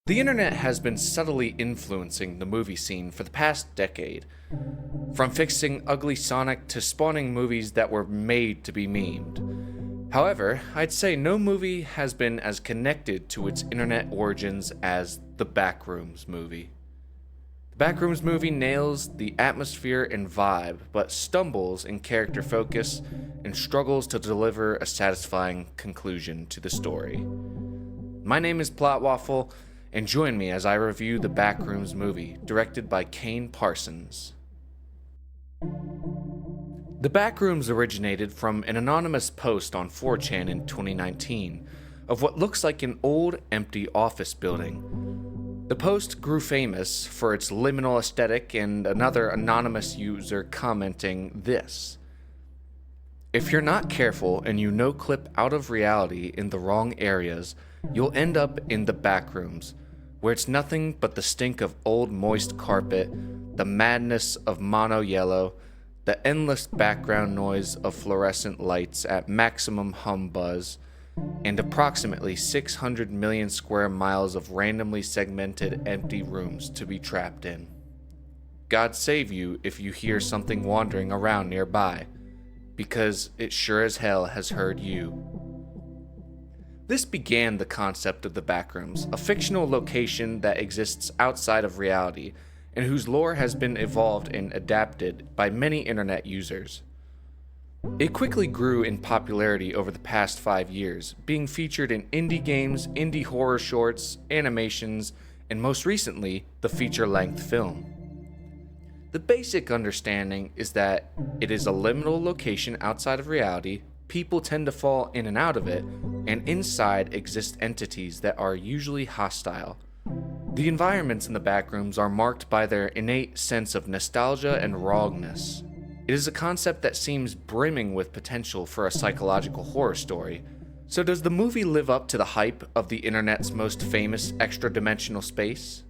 The internet has been subtly influencing the movie scene for the past decade, from fixing ugly Sonic to spawning movies that were made to be memed. However, I'd say no movie has been as connected to its internet origins as the Backrooms movie. The Backrooms movie nails the atmosphere and vibe, but stumbles in character focus and struggles to deliver a satisfying conclusion to the story. My name is PlotWaffle, and join me as I review the Backrooms movie, directed by Kane Parsons. The Backrooms originated from an anonymous post on 4chan in 2019 of what looks like an old, empty office building. The post grew famous for its liminal aesthetic and another anonymous user commenting this: "If you're not careful and you no-clip out of reality in the wrong areas, you'll end up in the backrooms, where it's nothing but the stink of old moist carpet, the madness of mono yellow, the endless background noise of fluorescent lights at maximum hum buzz, and approximately 600 million square miles of randomly segmented empty rooms to be trapped in. God save you if you hear something wandering around nearby, because it sure as hell has heard you." This began the concept of the Backrooms, a fictional location that exists outside of reality and whose lore has been evolved and adapted by many internet users. It quickly grew in popularity over the past 5 years, being featured in indie games, indie horror shorts, animations, and most recently, the feature-length film. The basic understanding is that it is a liminal location outside of reality. People tend to fall in and out of it, and inside exist entities that are usually hostile. The environments in the Backrooms are marked by their innate sense of nostalgia and rawness. It is a concept that seems brimming with potential for a psychological horror story. So does the movie live up to the hype of the internet's most famous extra-dimensional space?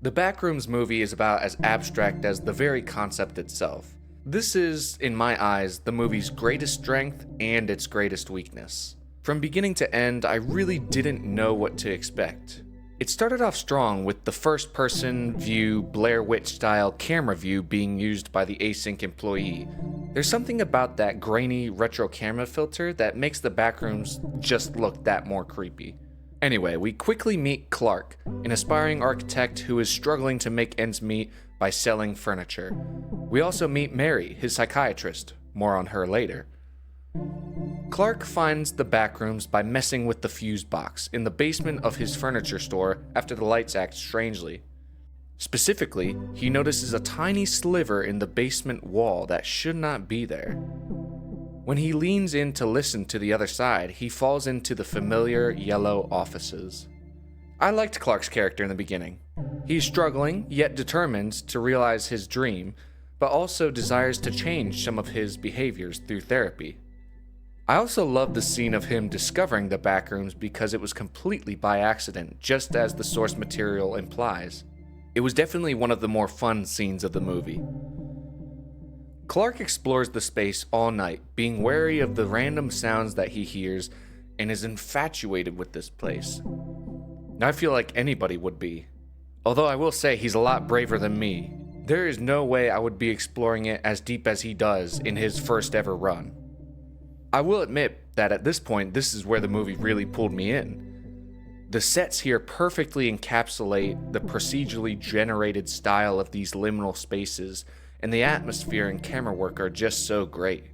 The Backrooms movie is about as abstract as the very concept itself. This is, in my eyes, the movie's greatest strength and its greatest weakness. From beginning to end, I really didn't know what to expect. It started off strong with the first-person view, Blair Witch-style camera view being used by the async employee. There's something about that grainy retro camera filter that makes the Backrooms just look that more creepy. Anyway, we quickly meet Clark, an aspiring architect who is struggling to make ends meet by selling furniture. We also meet Mary, his psychiatrist. More on her later. Clark finds the Backrooms by messing with the fuse box in the basement of his furniture store after the lights act strangely. Specifically, he notices a tiny sliver in the basement wall that should not be there. When he leans in to listen to the other side, he falls into the familiar yellow offices. I liked Clark's character in the beginning. He's struggling, yet determined to realize his dream, but also desires to change some of his behaviors through therapy. I also love the scene of him discovering the Backrooms because it was completely by accident, just as the source material implies. It was definitely one of the more fun scenes of the movie. Clark explores the space all night, being wary of the random sounds that he hears, and is infatuated with this place. I feel like anybody would be. Although I will say he's a lot braver than me. There is no way I would be exploring it as deep as he does in his first ever run. I will admit that at this point, this is where the movie really pulled me in. The sets here perfectly encapsulate the procedurally generated style of these liminal spaces, and the atmosphere and camera work are just so great.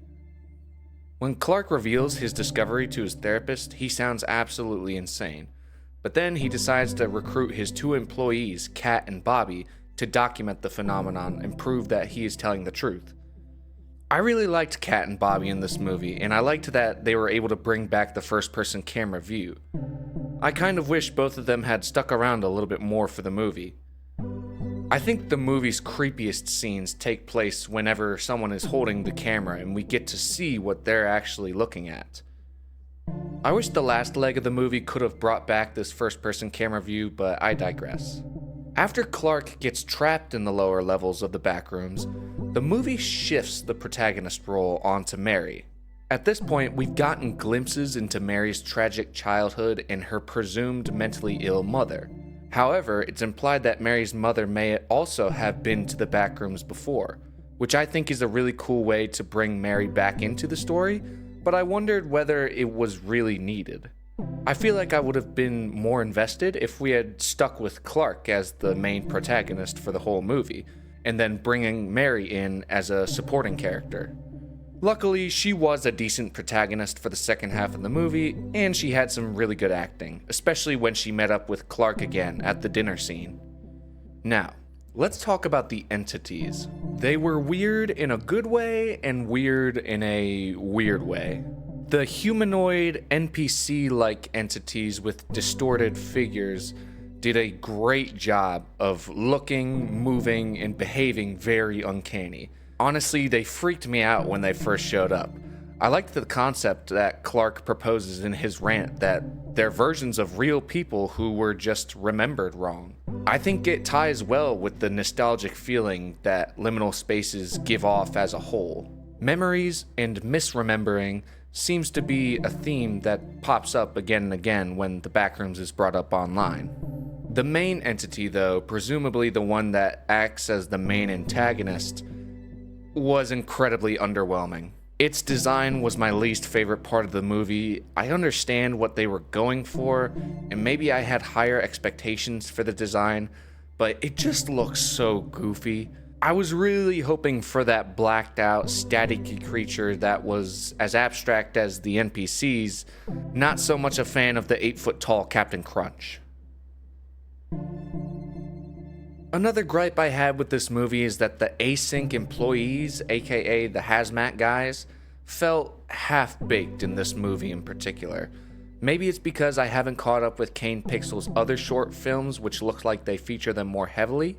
When Clark reveals his discovery to his therapist, he sounds absolutely insane. But then he decides to recruit his 2 employees, Kat and Bobby, to document the phenomenon and prove that he is telling the truth. I really liked Kat and Bobby in this movie, and I liked that they were able to bring back the first-person camera view. I kind of wish both of them had stuck around a little bit more for the movie. I think the movie's creepiest scenes take place whenever someone is holding the camera and we get to see what they're actually looking at. I wish the last leg of the movie could have brought back this first-person camera view, but I digress. After Clark gets trapped in the lower levels of the Backrooms, the movie shifts the protagonist role onto Mary. At this point, we've gotten glimpses into Mary's tragic childhood and her presumed mentally ill mother. However, it's implied that Mary's mother may also have been to the Backrooms before, which I think is a really cool way to bring Mary back into the story, but I wondered whether it was really needed. I feel like I would have been more invested if we had stuck with Clark as the main protagonist for the whole movie, and then bringing Mary in as a supporting character. Luckily, she was a decent protagonist for the second half of the movie, and she had some really good acting, especially when she met up with Clark again at the dinner scene. Now, let's talk about the entities. They were weird in a good way and weird in a weird way. The humanoid NPC-like entities with distorted figures did a great job of looking, moving, and behaving very uncanny. Honestly, they freaked me out when they first showed up. I liked the concept that Clark proposes in his rant that they're versions of real people who were just remembered wrong. I think it ties well with the nostalgic feeling that liminal spaces give off as a whole. Memories and misremembering seems to be a theme that pops up again and again when the Backrooms is brought up online. The main entity, though, presumably the one that acts as the main antagonist, was incredibly underwhelming. Its design was my least favorite part of the movie. I understand what they were going for, and maybe I had higher expectations for the design, but it just looks so goofy. I was really hoping for that blacked out, staticky creature that was as abstract as the NPCs, not so much a fan of the 8-foot-tall Captain Crunch. Another gripe I had with this movie is that the async employees, aka the hazmat guys, felt half-baked in this movie in particular. Maybe it's because I haven't caught up with Kane Pixels' other short films, which look like they feature them more heavily.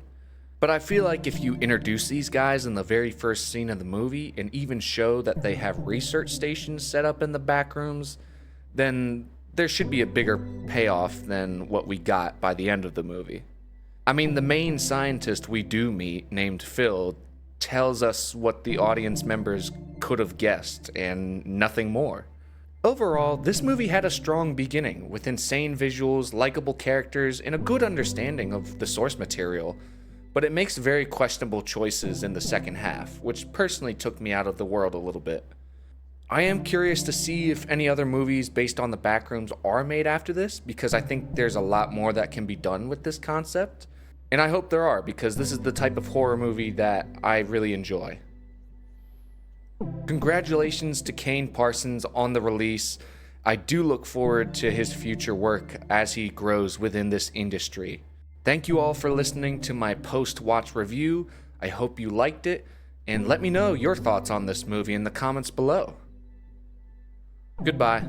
But I feel like if you introduce these guys in the very first scene of the movie and even show that they have research stations set up in the Backrooms, then there should be a bigger payoff than what we got by the end of the movie. I mean, the main scientist we do meet, named Phil, tells us what the audience members could have guessed, and nothing more. Overall, this movie had a strong beginning, with insane visuals, likable characters, and a good understanding of the source material, but it makes very questionable choices in the second half, which personally took me out of the world a little bit. I am curious to see if any other movies based on the Backrooms are made after this, because I think there's a lot more that can be done with this concept. And I hope there are, because this is the type of horror movie that I really enjoy. Congratulations to Kane Parsons on the release. I do look forward to his future work as he grows within this industry. Thank you all for listening to my post-watch review. I hope you liked it, and let me know your thoughts on this movie in the comments below. Goodbye.